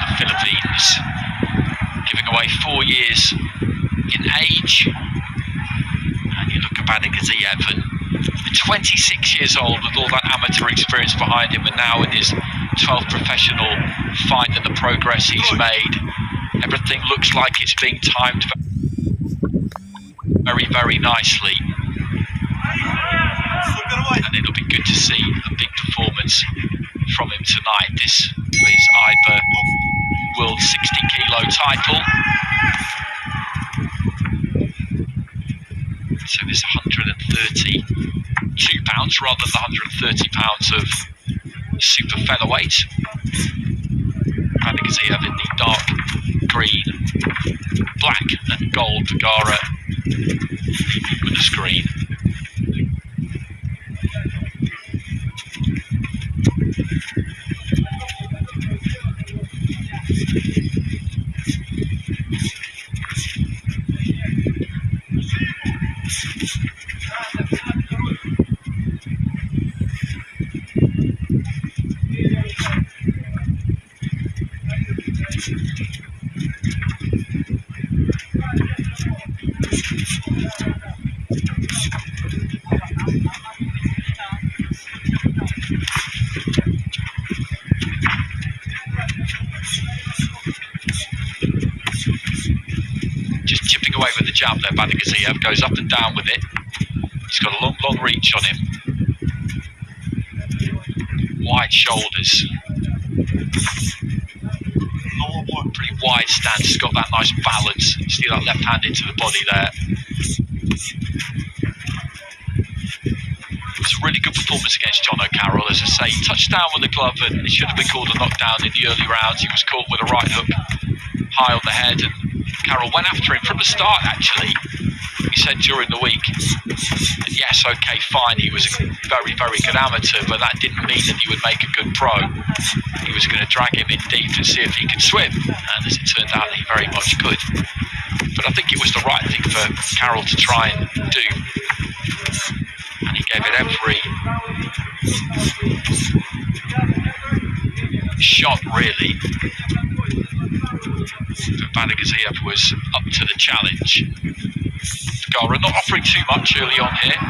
the Philippines, giving away 4 years in age. And you look at Batyrgazeev, and 26 years old with all that amateur experience behind him, and now in his 12th professional fight and the progress he's made, everything looks like it's being timed very, very nicely. And it'll be good to see a big performance from him tonight. This is IBA World 60 kilo title. So this 132 pounds rather than the 130 pounds of super featherweight. Batyrgazeev in the dark green, black and gold Pagara with the screen. Just chipping away with the jab there, Batyrgazeev goes up and down with it. He's got a long, long reach on him. Wide shoulders. Pretty wide stance, he's got that nice balance. You see that left hand into the body there. It was a really good performance against John O'Carroll, as I say. He touched down with the glove and it should have been called a knockdown in the early rounds. He was caught with a right hook high on the head, and Carroll went after him from the start, actually. He said during the week, yes, okay, fine, he was a very, very good amateur, but that didn't mean that he would make a good pro. He was going to drag him in deep and see if he could swim, and as it turned out, he very much could. But I think it was the right thing for Carroll to try and do, and he gave it every shot, really. But Batyrgazeev was up to the challenge. Pagara not offering too much early on here.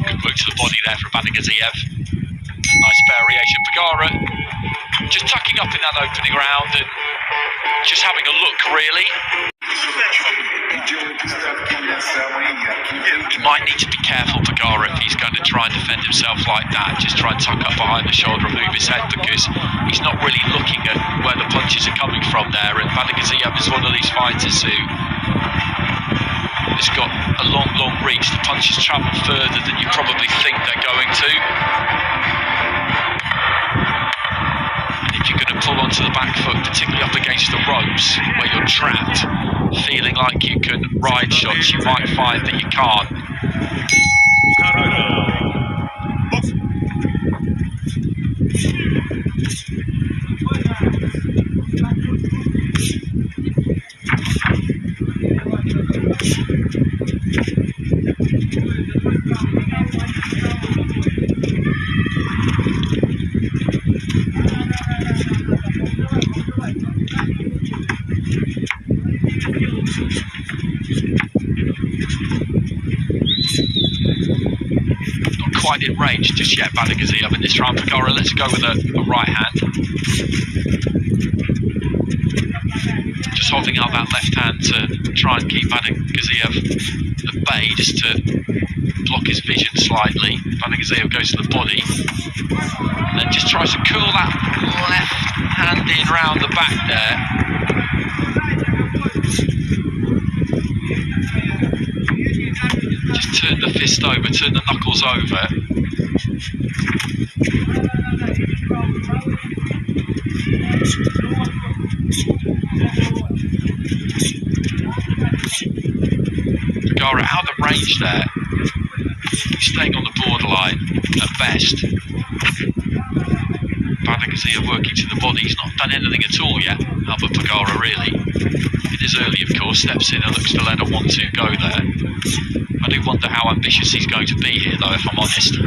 Good work to the body there from Batyrgazeev. Nice variation. Pagara just tucking up in that opening round and just having a look, really. He might need to be careful, Pagara, if he's going to try and defend himself like that. Just try and tuck up behind the shoulder and move his head, because he's not really looking at where the punches are coming from there. And Batyrgazeev is one of these fighters who has got a long, long reach. The punches travel further than you probably think they're going to. And if you're going to pull onto the back foot, particularly up against the ropes, where you're trapped, feeling like you can ride shots, you might find that you can't. Not quite in range just yet, Batyrgazeev in this round. Pagara, let's go with a right hand. Just holding out that left hand to try and keep Batyrgazeev at bay, just to block his vision slightly. Badyrgazeev goes to the body and then just tries to curl that left hand in round the back there. Just turn the fist over, turn the knuckles over. Pagara out of range there. He's staying on the borderline at best. Badyrgazeev working to the body. He's not done anything at all yet, Albert Pagara, really. It is early, of course, steps in and looks to let a 1-2 go there. I do wonder how ambitious he's going to be here, though, if I'm honest.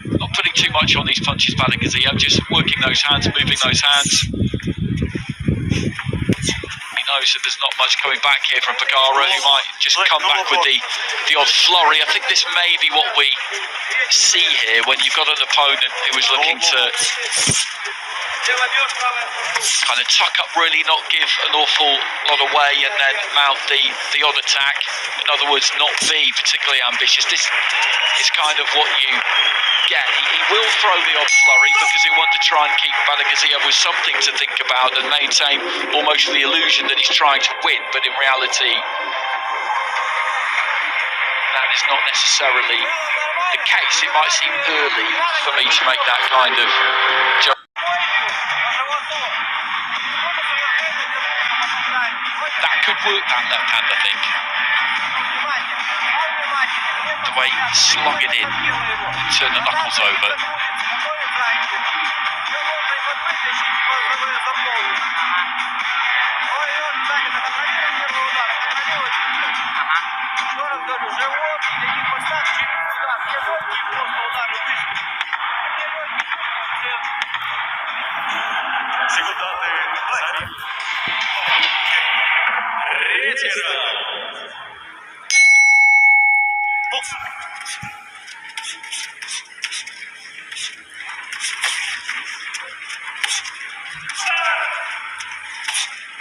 Not putting too much on these punches, Badyrgazeev, just working those hands, moving those hands. He knows that there's not much coming back here from Pagara, who might just come back with the odd flurry. I think this may be what we see here when you've got an opponent who is looking to kind of tuck up, really not give an awful lot away, and then mount the odd attack. In other words, not be particularly ambitious. This is kind of what you get. He will throw the odd flurry because he wants to try and keep Badyrgazeev with something to think about and maintain almost the illusion that he's trying to win, but in reality that is not necessarily the case. It might seem early for me to make that kind of judgment. That could work, that left hand, I think. The way he slung it in and turned the knuckles over.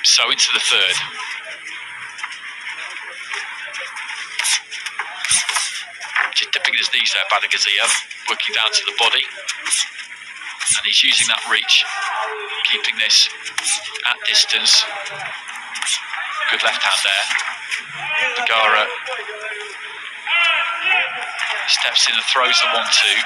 So into the third. Just dipping his knees there, Badyrgazeev, working down to the body. And he's using that reach, keeping this at distance. Good left hand there. Pagara steps in and throws the 1-2.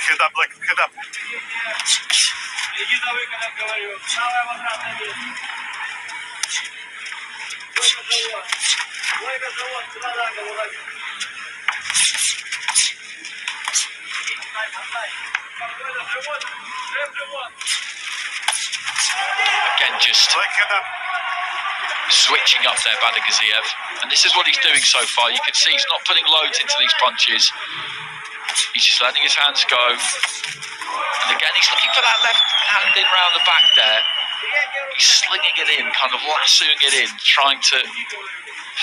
Head up, like, head up. Again, just switching up there, Badyrgazeev. And this is what he's doing so far. You can see he's not putting loads into these punches. He's just letting his hands go. And again, he's looking for that left hand in round the back there. He's slinging it in, kind of lassoing it in, trying to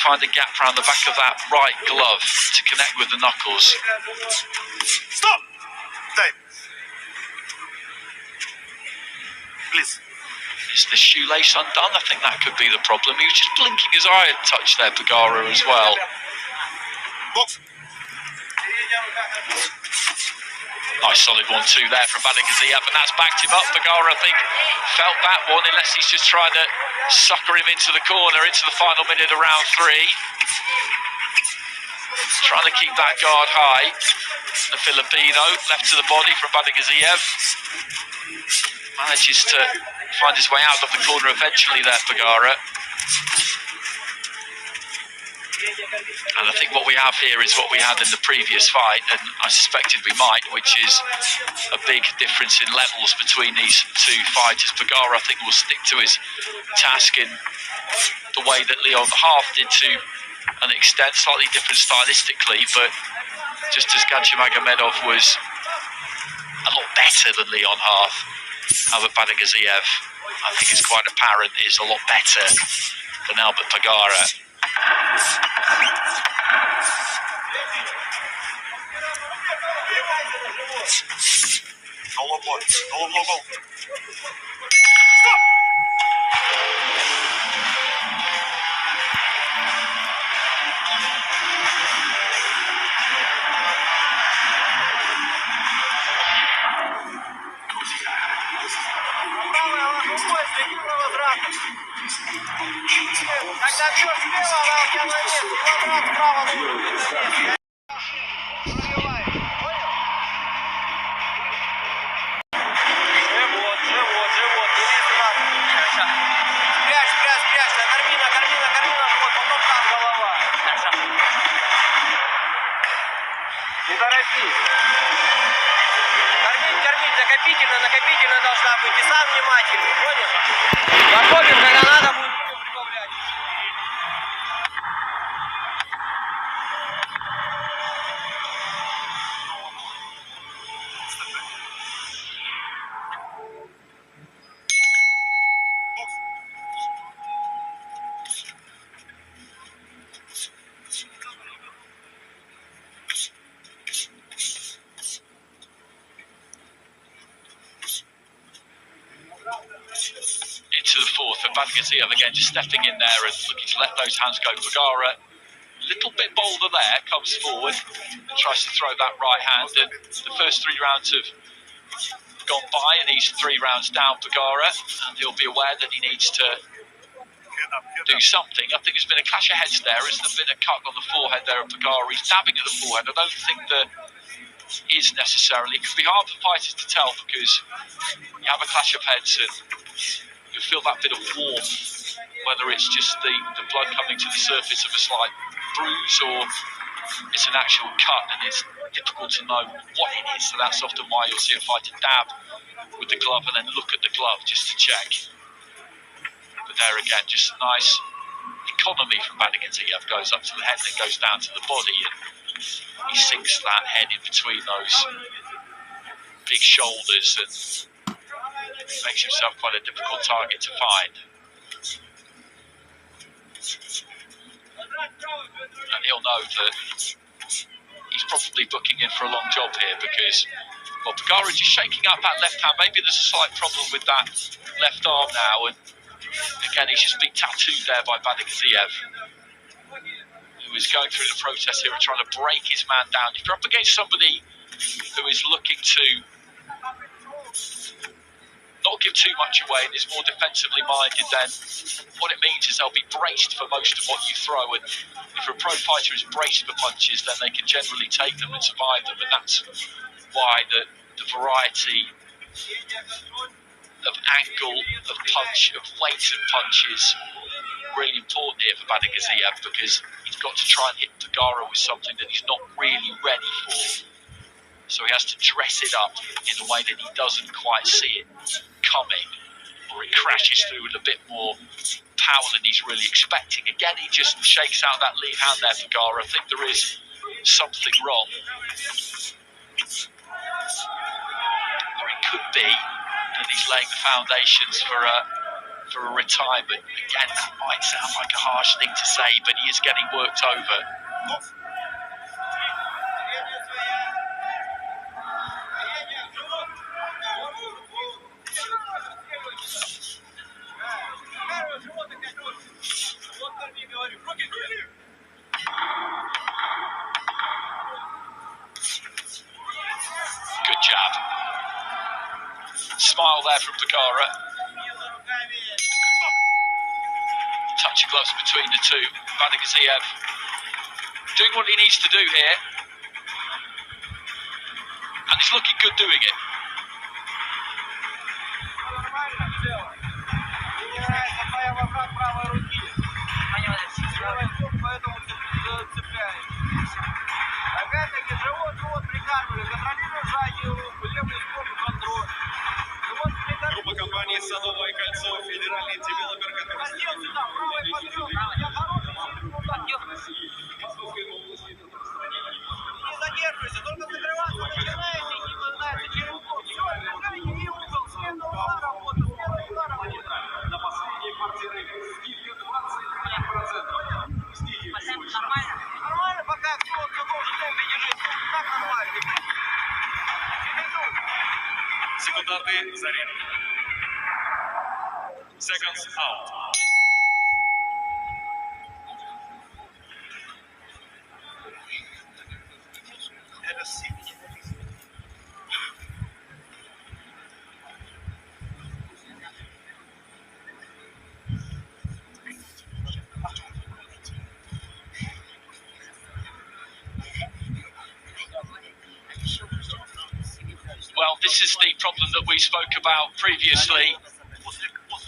find a gap around the back of that right glove to connect with the knuckles. Stop! Time. Please. Is the shoelace undone? I think that could be the problem. He was just blinking his eye at touch there, Pagara, as well. Box. Nice solid 1-2 there from Batyrgazeev, and that's backed him up. Pagara, I think, felt that one, unless he's just trying to sucker him into the corner, into the final minute of round 3. Trying to keep that guard high. The Filipino, left to the body from Batyrgazeev. Manages to find his way out of the corner eventually there, Pagara. And I think what we have here is what we had in the previous fight, and I suspected we might, which is a big difference in levels between these two fighters. Pagara, I think, will stick to his task in the way that Leon Half did to an extent, slightly different stylistically, but just as Ganchimagomedov was a lot better than Leon Half, Albert Batyrgazeev, I think it's quite apparent, is a lot better than Albert Pagara. Go. Stop! Когда бьешь слева, она у тебя на месте, и возврат справа должен быть на месте. Забивай, понял? Живот, не лезь сразу. Сейчас. Прячь, накорми на живот, потом там голова. Не торопись. Накопительно должна быть, и сам внимательный, понял? Накопим, когда надо будет. Into the fourth, and Batyrgazeev again just stepping in there and looking to let those hands go. Pagara, a little bit bolder there, comes forward and tries to throw that right hand. And the first 3 rounds have gone by, and he's 3 rounds down, Pagara, and he'll be aware that he needs to do something. I think there's been a clash of heads there. Has there been a cut on the forehead there of Pagara? He's dabbing at the forehead. I don't think that is necessarily. It can be hard for fighters to tell because you have a clash of heads and you feel that bit of warmth, whether it's just the blood coming to the surface of a slight bruise or it's an actual cut, and it's difficult to know what it is. So that's often why you'll see a fighter dab with the glove and then look at the glove just to check. But there again, just nice economy from Batyrgazeev. Goes up to the head, then goes down to the body, and he sinks that head in between those big shoulders and makes himself quite a difficult target to find. And he'll know that he's probably booking in for a long job here because, well, Pagara is just shaking up that left hand. Maybe there's a slight problem with that left arm now, and again, he's just been tattooed there by Batyrgazeev, who is going through the process here of trying to break his man down. If you're up against somebody who is looking to not give too much away and is more defensively minded, then what it means is they'll be braced for most of what you throw. And if a pro fighter is braced for punches, then they can generally take them and survive them. And that's why the variety of angle, of punch, of weight of punches really important here for Batyrgazeev, because he's got to try and hit Pagara with something that he's not really ready for. So he has to dress it up in a way that he doesn't quite see it coming, or it crashes through with a bit more power than he's really expecting. Again, he just shakes out that lead hand there, Pagara. I think there is something wrong. Or it could be that he's laying the foundations for a for a retirement. Again, that might sound like a harsh thing to say, but he is getting worked over. Good jab. Smile there from Pagara. Touch of gloves between the two. Batyrgazeev doing what he needs to do here. And he's looking good doing it. Опять-таки живот прикармливай, контролируй заднюю руку, левую стопу контроль. Группа компании «Садовое кольцо», федеральный девелопер, который Раздел сюда, правый подъем. Я хороший, не задерживайся, только закрываться начинаете, не начинается через год. Все, движение и угол, смена угла работа, смена угла работа. на последние квартиры скидка 25%. Нормально? Нормально, пока все должен темпе держать, так нормально. Секунданты заряд. Seconds out. Well, this is the problem that we spoke about previously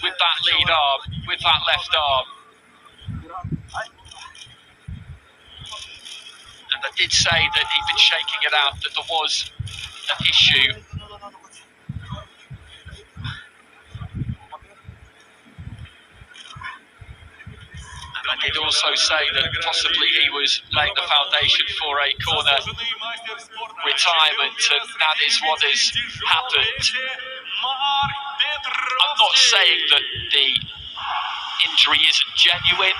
with that lead arm, with that left arm. And I did say that he'd been shaking it out, that there was an issue. And I did also say that possibly he was laying the foundation for a corner retirement, and that is what has happened. I'm not saying that the injury isn't genuine.